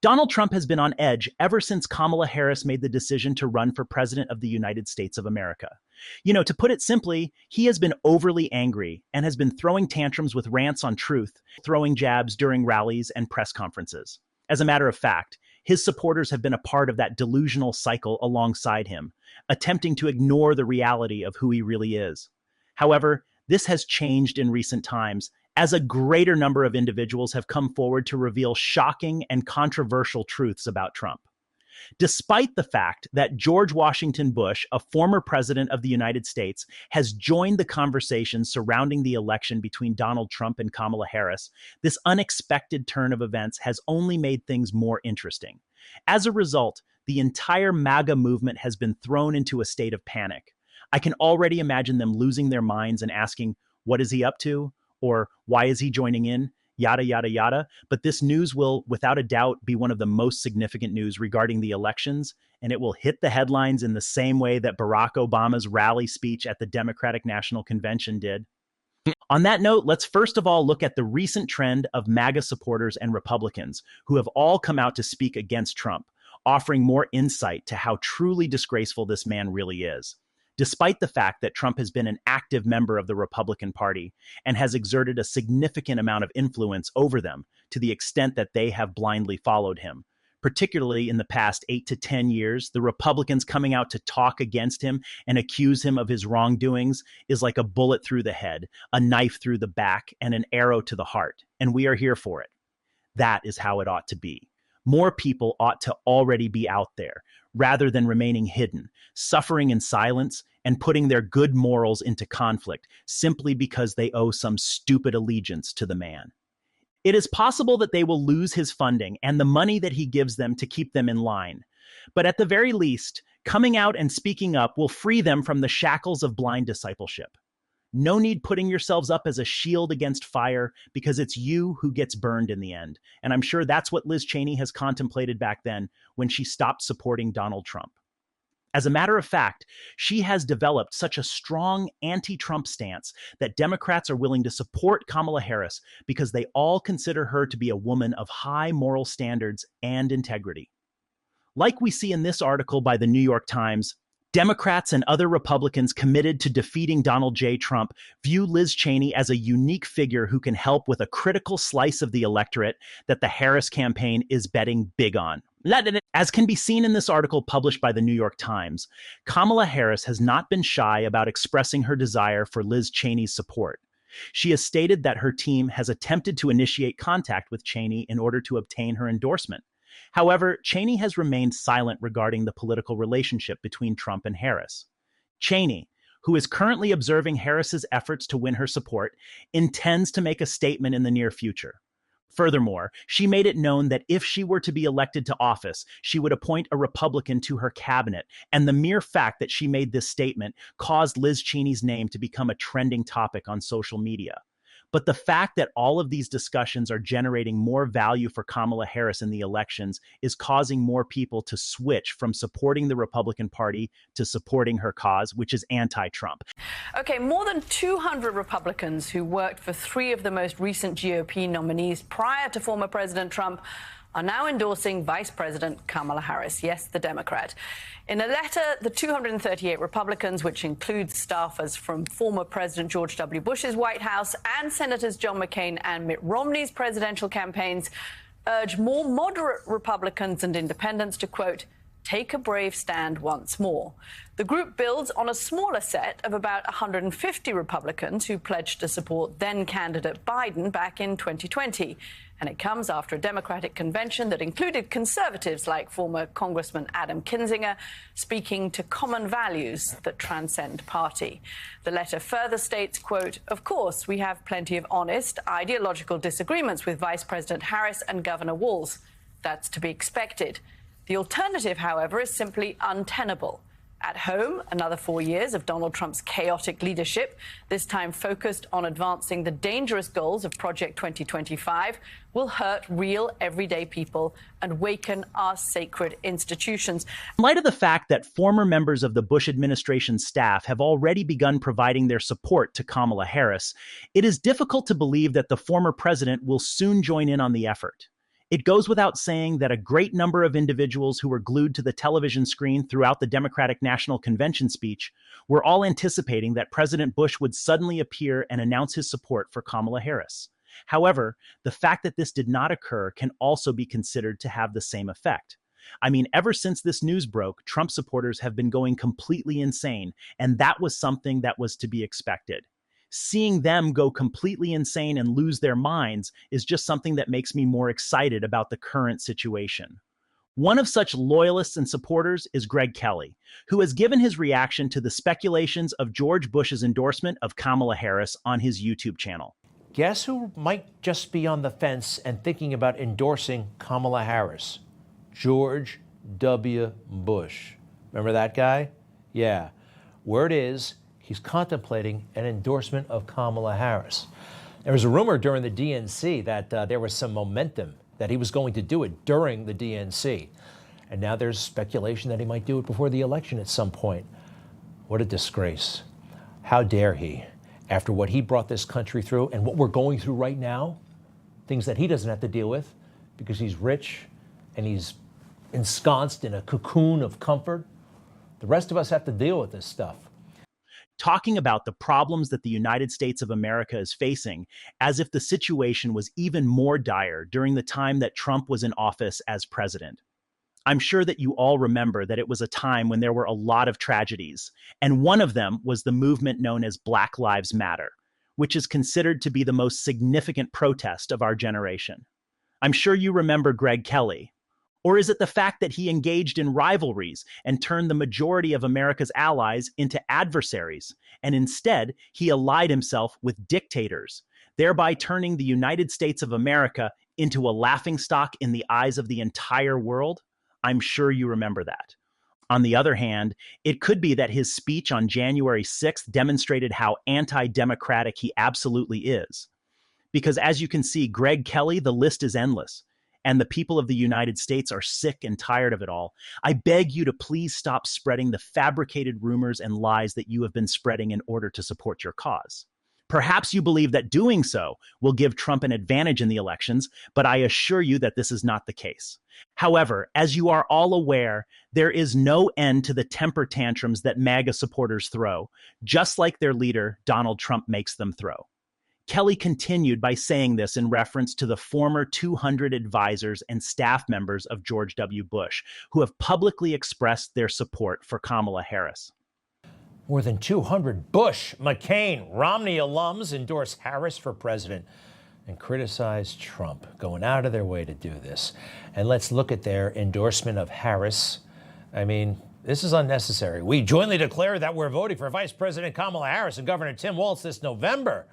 Donald Trump has been on edge ever since Kamala Harris made the decision to run for president of the United States of America. To put it simply, he has been overly angry and has been throwing tantrums with rants on truth, throwing jabs during rallies and press conferences. As a matter of fact, his supporters have been a part of that delusional cycle alongside him, attempting to ignore the reality of who he really is. However, this has changed in recent times, as a greater number of individuals have come forward to reveal shocking and controversial truths about Trump. Despite the fact that George Washington Bush, a former president of the United States, has joined the conversation surrounding the election between Donald Trump and Kamala Harris, this unexpected turn of events has only made things more interesting. As a result, the entire MAGA movement has been thrown into a state of panic. I can already imagine them losing their minds and asking, what is he up to? Or why is he joining in? Yada, yada, yada. But this news will, without a doubt, be one of the most significant news regarding the elections, and it will hit the headlines in the same way that Barack Obama's rally speech at the Democratic National Convention did. On that note, let's first of all look at the recent trend of MAGA supporters and Republicans who have all come out to speak against Trump, offering more insight to how truly disgraceful this man really is. Despite the fact that Trump has been an active member of the Republican Party and has exerted a significant amount of influence over them to the extent that they have blindly followed him. Particularly in the past 8 to 10 years, the Republicans coming out to talk against him and accuse him of his wrongdoings is like a bullet through the head, a knife through the back, and an arrow to the heart. And we are here for it. That is how it ought to be. More people ought to already be out there, rather than remaining hidden, suffering in silence, and putting their good morals into conflict simply because they owe some stupid allegiance to the man. It is possible that they will lose his funding and the money that he gives them to keep them in line. But at the very least, coming out and speaking up will free them from the shackles of blind discipleship. No need putting yourselves up as a shield against fire, because it's you who gets burned in the end. And I'm sure that's what Liz Cheney has contemplated back then when she stopped supporting Donald Trump. As a matter of fact, she has developed such a strong anti-Trump stance that Democrats are willing to support Kamala Harris because they all consider her to be a woman of high moral standards and integrity. Like we see in this article by the New York Times, Democrats and other Republicans committed to defeating Donald J. Trump view Liz Cheney as a unique figure who can help with a critical slice of the electorate that the Harris campaign is betting big on. As can be seen in this article published by the New York Times, Kamala Harris has not been shy about expressing her desire for Liz Cheney's support. She has stated that her team has attempted to initiate contact with Cheney in order to obtain her endorsement. However, Cheney has remained silent regarding the political relationship between Trump and Harris. Cheney, who is currently observing Harris's efforts to win her support, intends to make a statement in the near future. Furthermore, she made it known that if she were to be elected to office, she would appoint a Republican to her cabinet, and the mere fact that she made this statement caused Liz Cheney's name to become a trending topic on social media. But the fact that all of these discussions are generating more value for Kamala Harris in the elections is causing more people to switch from supporting the Republican Party to supporting her cause, which is anti-Trump. Okay, more than 200 Republicans who worked for 3 of the most recent GOP nominees prior to former President Trump are now endorsing Vice President Kamala Harris, yes, the Democrat. In a letter, the 238 Republicans, which includes staffers from former President George W. Bush's White House and Senators John McCain and Mitt Romney's presidential campaigns, urge more moderate Republicans and independents to, quote, take a brave stand once more. The group builds on a smaller set of about 150 Republicans who pledged to support then-candidate Biden back in 2020. And it comes after a Democratic convention that included conservatives like former Congressman Adam Kinzinger speaking to common values that transcend party. The letter further states, quote, of course, we have plenty of honest, ideological disagreements with Vice President Harris and Governor Walz. That's to be expected. The alternative, however, is simply untenable. At home, another 4 years of Donald Trump's chaotic leadership, this time focused on advancing the dangerous goals of Project 2025, will hurt real, everyday people and weaken our sacred institutions. In light of the fact that former members of the Bush administration staff have already begun providing their support to Kamala Harris, it is difficult to believe that the former president will soon join in on the effort. It goes without saying that a great number of individuals who were glued to the television screen throughout the Democratic National Convention speech were all anticipating that President Bush would suddenly appear and announce his support for Kamala Harris. However, the fact that this did not occur can also be considered to have the same effect. I mean, ever since this news broke, Trump supporters have been going completely insane, and that was something that was to be expected. Seeing them go completely insane and lose their minds is just something that makes me more excited about the current situation. One of such loyalists and supporters is Greg Kelly, who has given his reaction to the speculations of George Bush's endorsement of Kamala Harris on his YouTube channel. Guess who might just be on the fence and thinking about endorsing Kamala Harris? George W. Bush. Remember that guy? Yeah. Word is, he's contemplating an endorsement of Kamala Harris. There was a rumor during the DNC that there was some momentum that he was going to do it during the DNC. And now there's speculation that he might do it before the election at some point. What a disgrace. How dare he, after what he brought this country through and what we're going through right now, things that he doesn't have to deal with because he's rich and he's ensconced in a cocoon of comfort. The rest of us have to deal with this stuff. Talking about the problems that the United States of America is facing as if the situation was even more dire during the time that Trump was in office as president. I'm sure that you all remember that it was a time when there were a lot of tragedies, and one of them was the movement known as Black Lives Matter, which is considered to be the most significant protest of our generation. I'm sure you remember Greg Kelly. Or is it the fact that he engaged in rivalries and turned the majority of America's allies into adversaries, and instead he allied himself with dictators, thereby turning the United States of America into a laughingstock in the eyes of the entire world? I'm sure you remember that. On the other hand, it could be that his speech on January 6th demonstrated how anti-democratic he absolutely is. Because as you can see, Greg Kelly, the list is endless. And the people of the United States are sick and tired of it all. I beg you to please stop spreading the fabricated rumors and lies that you have been spreading in order to support your cause. Perhaps you believe that doing so will give Trump an advantage in the elections, but I assure you that this is not the case. However, as you are all aware, there is no end to the temper tantrums that MAGA supporters throw, just like their leader, Donald Trump, makes them throw. Kelly continued by saying this in reference to the former 200 advisors and staff members of George W. Bush who have publicly expressed their support for Kamala Harris. More than 200 Bush, McCain, Romney alums endorse Harris for president and criticize Trump, going out of their way to do this. And let's look at their endorsement of Harris. I mean, this is unnecessary. We jointly declare that we're voting for Vice President Kamala Harris and Governor Tim Walz this November.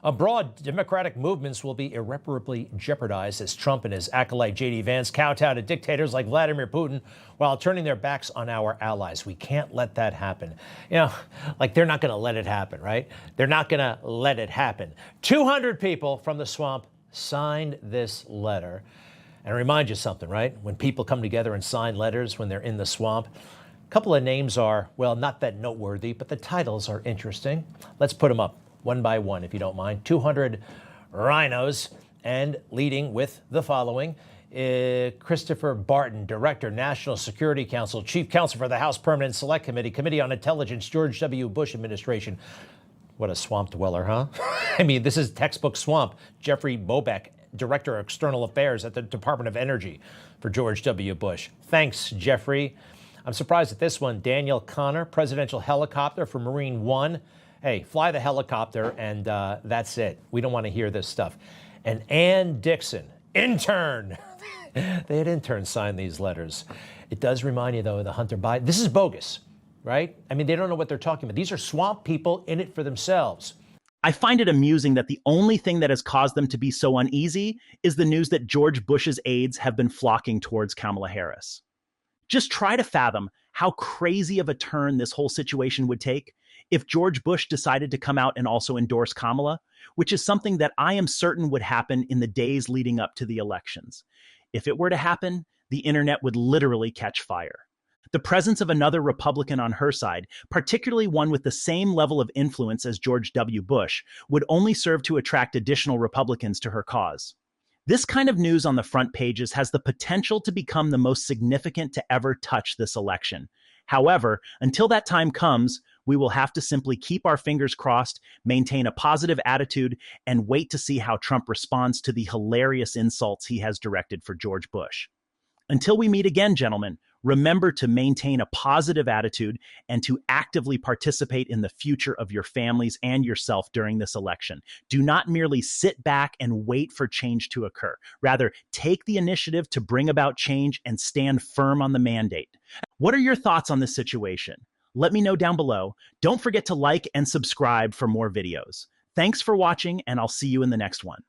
Abroad, Democratic movements will be irreparably jeopardized as Trump and his acolyte J.D. Vance kowtow to dictators like Vladimir Putin while turning their backs on our allies. We can't let that happen. You know, like they're not going to let it happen, right? They're not going to let it happen. 200 people from the swamp signed this letter. And I remind you something, right? When people come together and sign letters when they're in the swamp, a couple of names are, well, not that noteworthy, but the titles are interesting. Let's put them up one by one, if you don't mind. 200 rhinos, and leading with the following. Christopher Barton, Director, National Security Council, Chief Counsel for the House Permanent Select Committee, Committee on Intelligence, George W. Bush Administration. What a swamp dweller, huh? I mean, this is textbook swamp. Jeffrey Bobeck, Director of External Affairs at the Department of Energy for George W. Bush. Thanks, Jeffrey. I'm surprised at this one. Daniel Connor, Presidential Helicopter for Marine One. Hey, fly the helicopter, and that's it. We don't want to hear this stuff. And Ann Dixon, intern. They had interns sign these letters. It does remind you, though, of the Hunter Biden. This is bogus, right? I mean, they don't know what they're talking about. These are swamp people in it for themselves. I find it amusing that the only thing that has caused them to be so uneasy is the news that George Bush's aides have been flocking towards Kamala Harris. Just try to fathom how crazy of a turn this whole situation would take if George Bush decided to come out and also endorse Kamala, which is something that I am certain would happen in the days leading up to the elections. If it were to happen, the internet would literally catch fire. The presence of another Republican on her side, particularly one with the same level of influence as George W. Bush, would only serve to attract additional Republicans to her cause. This kind of news on the front pages has the potential to become the most significant to ever touch this election. However, until that time comes, we will have to simply keep our fingers crossed, maintain a positive attitude, and wait to see how Trump responds to the hilarious insults he has directed for George Bush. Until we meet again, gentlemen, remember to maintain a positive attitude and to actively participate in the future of your families and yourself during this election. Do not merely sit back and wait for change to occur. Rather, take the initiative to bring about change and stand firm on the mandate. What are your thoughts on this situation? Let me know down below. Don't forget to like and subscribe for more videos. Thanks for watching, and I'll see you in the next one.